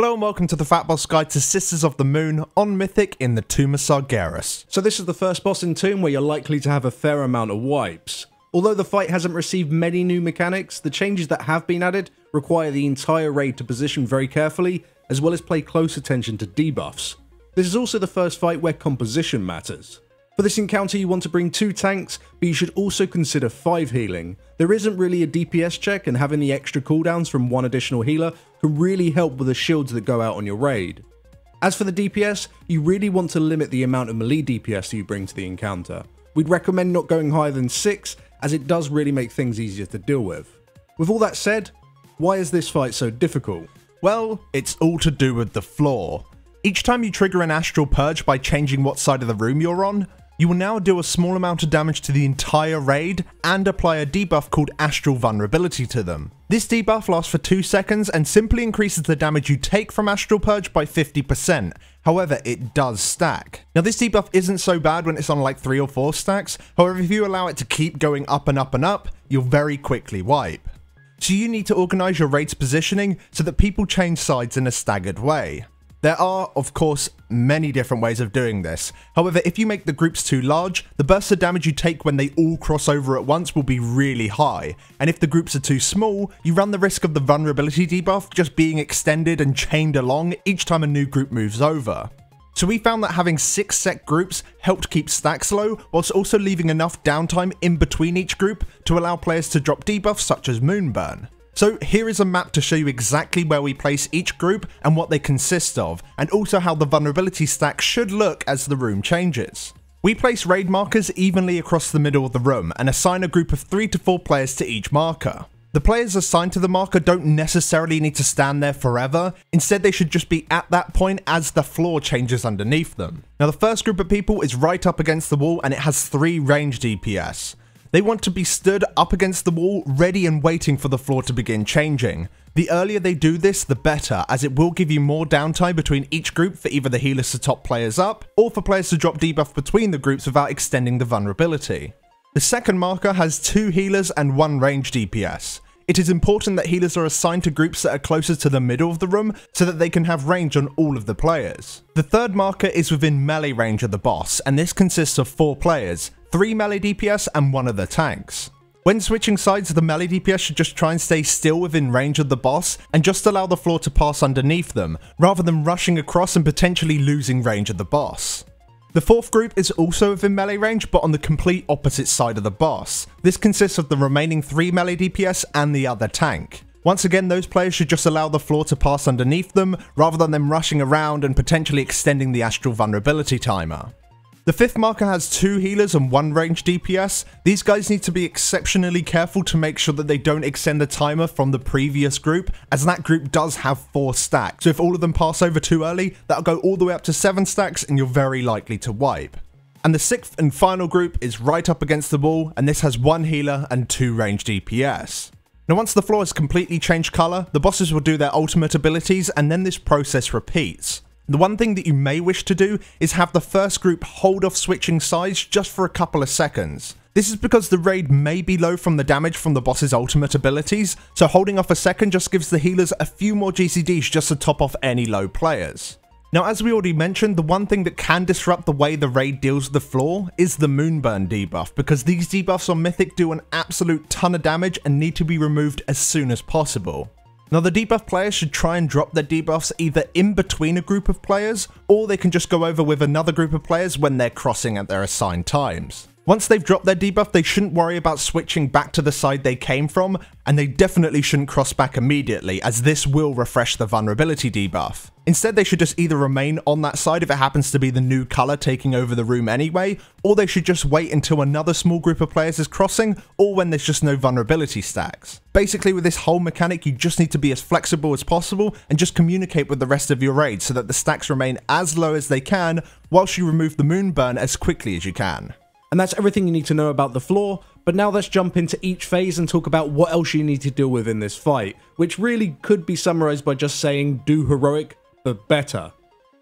Hello and welcome to the FatBoss Guide to Sisters of the Moon on Mythic in the Tomb of Sargeras. So this is the first boss in Tomb where you're likely to have a fair amount of wipes. Although the fight hasn't received many new mechanics, the changes that have been added require the entire raid to position very carefully, as well as pay close attention to debuffs. This is also the first fight where composition matters. For this encounter you want to bring 2 tanks, but you should also consider 5 healing. There isn't really a DPS check, and having the extra cooldowns from 1 additional healer can really help with the shields that go out on your raid. As for the DPS, you really want to limit the amount of melee DPS that you bring to the encounter. We'd recommend not going higher than 6, as it does really make things easier to deal with. With all that said, why is this fight so difficult? Well, it's all to do with the floor. Each time you trigger an astral purge by changing what side of the room you're on, you will now do a small amount of damage to the entire raid and apply a debuff called Astral Vulnerability to them. This debuff lasts for 2 seconds and simply increases the damage you take from Astral Purge by 50%, however it does stack. Now this debuff isn't so bad when it's on like 3 or 4 stacks, however if you allow it to keep going up and up and up, you'll very quickly wipe. So you need to organise your raid's positioning so that people change sides in a staggered way. There are, of course, many different ways of doing this. However, if you make the groups too large, the burst of damage you take when they all cross over at once will be really high, and if the groups are too small, you run the risk of the vulnerability debuff just being extended and chained along each time a new group moves over. So we found that having 6 set groups helped keep stacks low, whilst also leaving enough downtime in between each group to allow players to drop debuffs such as Moonburn. So here is a map to show you exactly where we place each group and what they consist of, and also how the vulnerability stack should look as the room changes. We place raid markers evenly across the middle of the room and assign a group of 3 to 4 players to each marker. The players assigned to the marker don't necessarily need to stand there forever, instead they should just be at that point as the floor changes underneath them. Now the first group of people is right up against the wall and it has 3 range DPS. They want to be stood up against the wall, ready and waiting for the floor to begin changing. The earlier they do this, the better, as it will give you more downtime between each group for either the healers to top players up, or for players to drop debuff between the groups without extending the vulnerability. The second marker has 2 healers and 1 range DPS. It is important that healers are assigned to groups that are closer to the middle of the room so that they can have range on all of the players. The third marker is within melee range of the boss, and this consists of 4 players, 3 melee DPS and 1 of the tanks. When switching sides, the melee DPS should just try and stay still within range of the boss and just allow the floor to pass underneath them, rather than rushing across and potentially losing range of the boss. The fourth group is also within melee range, but on the complete opposite side of the boss. This consists of the remaining 3 melee DPS and the other tank. Once again, those players should just allow the floor to pass underneath them, rather than them rushing around and potentially extending the astral vulnerability timer. The fifth marker has 2 healers and 1 range DPS. These guys need to be exceptionally careful to make sure that they don't extend the timer from the previous group, as that group does have 4 stacks. So if all of them pass over too early, that'll go all the way up to 7 stacks and you're very likely to wipe. And the 6th and final group is right up against the wall, and this has 1 healer and 2 range DPS. Now once the floor has completely changed colour, the bosses will do their ultimate abilities and then this process repeats. The one thing that you may wish to do is have the first group hold off switching sides just for a couple of seconds. This is because the raid may be low from the damage from the boss's ultimate abilities, so holding off a second just gives the healers a few more GCDs just to top off any low players. Now as we already mentioned, the one thing that can disrupt the way the raid deals with the floor is the Moonburn debuff, because these debuffs on Mythic do an absolute ton of damage and need to be removed as soon as possible. Now the debuff players should try and drop their debuffs either in between a group of players, or they can just go over with another group of players when they're crossing at their assigned times. Once they've dropped their debuff, they shouldn't worry about switching back to the side they came from, and they definitely shouldn't cross back immediately, as this will refresh the vulnerability debuff. Instead, they should just either remain on that side if it happens to be the new colour taking over the room anyway, or they should just wait until another small group of players is crossing, or when there's just no vulnerability stacks. Basically, with this whole mechanic, you just need to be as flexible as possible and just communicate with the rest of your raid so that the stacks remain as low as they can, whilst you remove the Moonburn as quickly as you can. And that's everything you need to know about the floor, but now let's jump into each phase and talk about what else you need to deal with in this fight, which really could be summarized by just saying do heroic, but better.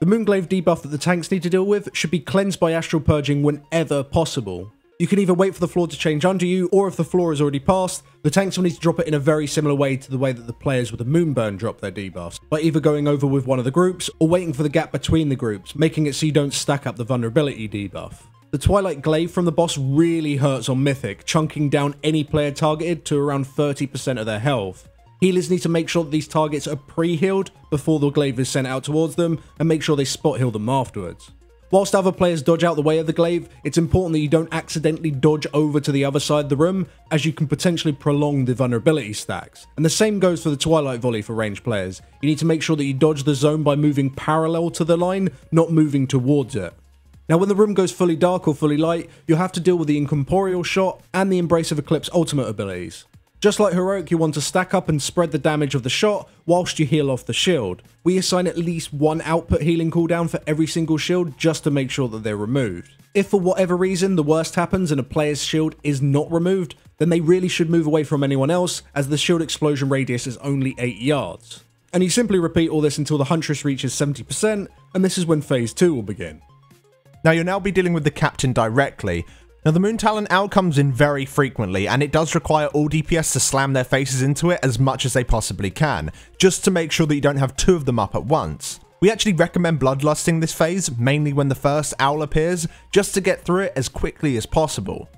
The Moonglaive debuff that the tanks need to deal with should be cleansed by astral purging whenever possible. You can either wait for the floor to change under you, or if the floor is already passed, the tanks will need to drop it in a very similar way to the way that the players with the Moonburn drop their debuffs, by either going over with one of the groups, or waiting for the gap between the groups, making it so you don't stack up the vulnerability debuff. The Twilight Glaive from the boss really hurts on Mythic, chunking down any player targeted to around 30% of their health. Healers need to make sure that these targets are pre-healed before the glaive is sent out towards them, and make sure they spot heal them afterwards. Whilst other players dodge out the way of the glaive, it's important that you don't accidentally dodge over to the other side of the room, as you can potentially prolong the vulnerability stacks. And the same goes for the Twilight Volley for ranged players. You need to make sure that you dodge the zone by moving parallel to the line, not moving towards it. Now when the room goes fully dark or fully light, you'll have to deal with the Incorporeal Shot and the Embrace of Eclipse ultimate abilities. Just like Heroic, you want to stack up and spread the damage of the shot whilst you heal off the shield. We assign at least one output healing cooldown for every single shield just to make sure that they're removed. If for whatever reason the worst happens and a player's shield is not removed, then they really should move away from anyone else, as the shield explosion radius is only 8 yards. And you simply repeat all this until the Huntress reaches 70%, and this is when phase 2 will begin. Now you'll now be dealing with the captain directly. Now the Moon Talon Owl comes in very frequently, and it does require all DPS to slam their faces into it as much as they possibly can, just to make sure that you don't have two of them up at once. We actually recommend bloodlusting this phase, mainly when the first owl appears, just to get through it as quickly as possible.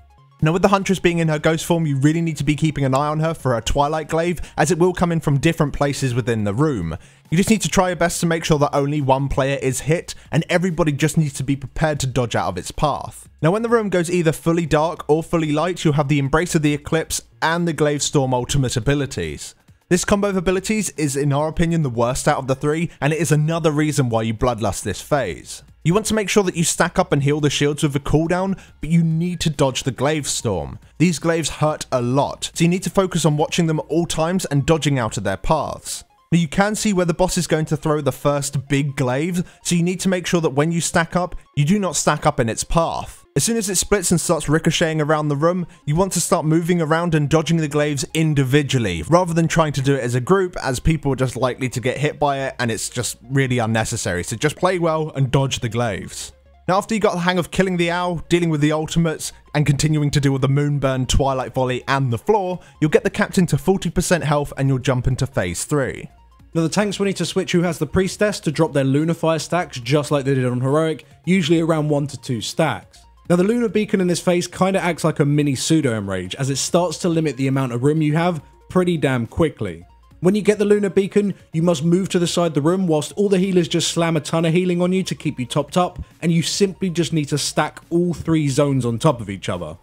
Now with the Huntress being in her ghost form, you really need to be keeping an eye on her for her Twilight Glaive, as it will come in from different places within the room. You just need to try your best to make sure that only one player is hit, and everybody just needs to be prepared to dodge out of its path. Now when the room goes either fully dark or fully light, you'll have the Embrace of the Eclipse and the Glaive Storm ultimate abilities. This combo of abilities is, in our opinion, the worst out of the three, and it is another reason why you bloodlust this phase. You want to make sure that you stack up and heal the shields with a cooldown, but you need to dodge the Glaive Storm. These glaives hurt a lot, so you need to focus on watching them at all times and dodging out of their paths. Now you can see where the boss is going to throw the first big glaive, so you need to make sure that when you stack up, you do not stack up in its path. As soon as it splits and starts ricocheting around the room, you want to start moving around and dodging the glaives individually, rather than trying to do it as a group, as people are just likely to get hit by it and it's just really unnecessary. So just play well and dodge the glaives. Now after you got the hang of killing the owl, dealing with the ultimates, and continuing to deal with the Moonburn, Twilight Volley and the floor, you'll get the captain to 40% health and you'll jump into phase 3. Now the tanks will need to switch who has the Priestess to drop their Lunar Fire stacks just like they did on Heroic, usually around 1 to 2 stacks. Now the Lunar Beacon in this phase kinda acts like a mini pseudo Enrage, as it starts to limit the amount of room you have pretty damn quickly. When you get the Lunar Beacon, you must move to the side of the room whilst all the healers just slam a ton of healing on you to keep you topped up, and you simply just need to stack all 3 zones on top of each other.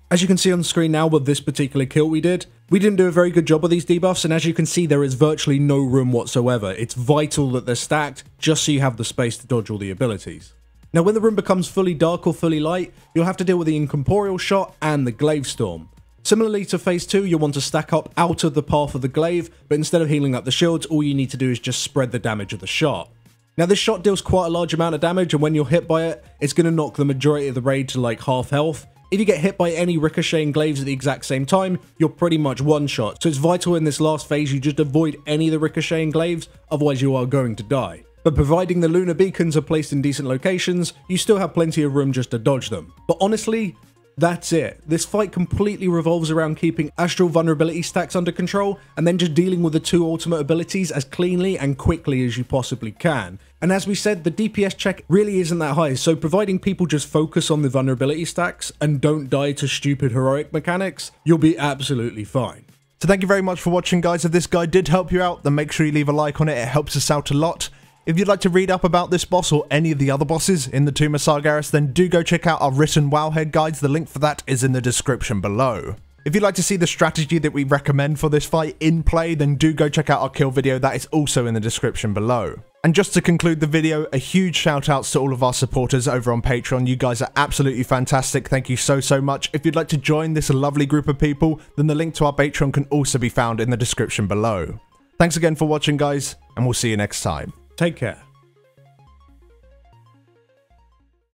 As you can see on the screen now with this particular kill we didn't do a very good job with these debuffs, and as you can see there is virtually no room whatsoever. It's vital that they're stacked just so you have the space to dodge all the abilities. Now when the room becomes fully dark or fully light, you'll have to deal with the Incorporeal Shot and the Glaive Storm. Similarly to phase 2, you'll want to stack up out of the path of the glaive, but instead of healing up the shields, all you need to do is just spread the damage of the shot. Now this shot deals quite a large amount of damage, and when you're hit by it, it's going to knock the majority of the raid to like half health. If you get hit by any ricocheting glaives at the exact same time, you're pretty much one shot, so it's vital in this last phase you just avoid any of the ricocheting glaives, otherwise you are going to die. But providing the Lunar Beacons are placed in decent locations, you still have plenty of room just to dodge them. But honestly, that's it. This fight completely revolves around keeping astral vulnerability stacks under control, and then just dealing with the 2 ultimate abilities as cleanly and quickly as you possibly can. And as we said, the DPS check really isn't that high, so providing people just focus on the vulnerability stacks and don't die to stupid heroic mechanics, you'll be absolutely fine. So thank you very much for watching, guys. If this guide did help you out, then make sure you leave a like on it. It helps us out a lot. If you'd like to read up about this boss or any of the other bosses in the Tomb of Sargeras, then do go check out our written Wowhead guides. The link for that is in the description below. If you'd like to see the strategy that we recommend for this fight in play, then do go check out our kill video. That is also in the description below. And just to conclude the video, a huge shout outs to all of our supporters over on Patreon. You guys are absolutely fantastic. Thank you so much. If you'd like to join this lovely group of people, then the link to our Patreon can also be found in the description below. Thanks again for watching, guys, and we'll see you next time. Take care.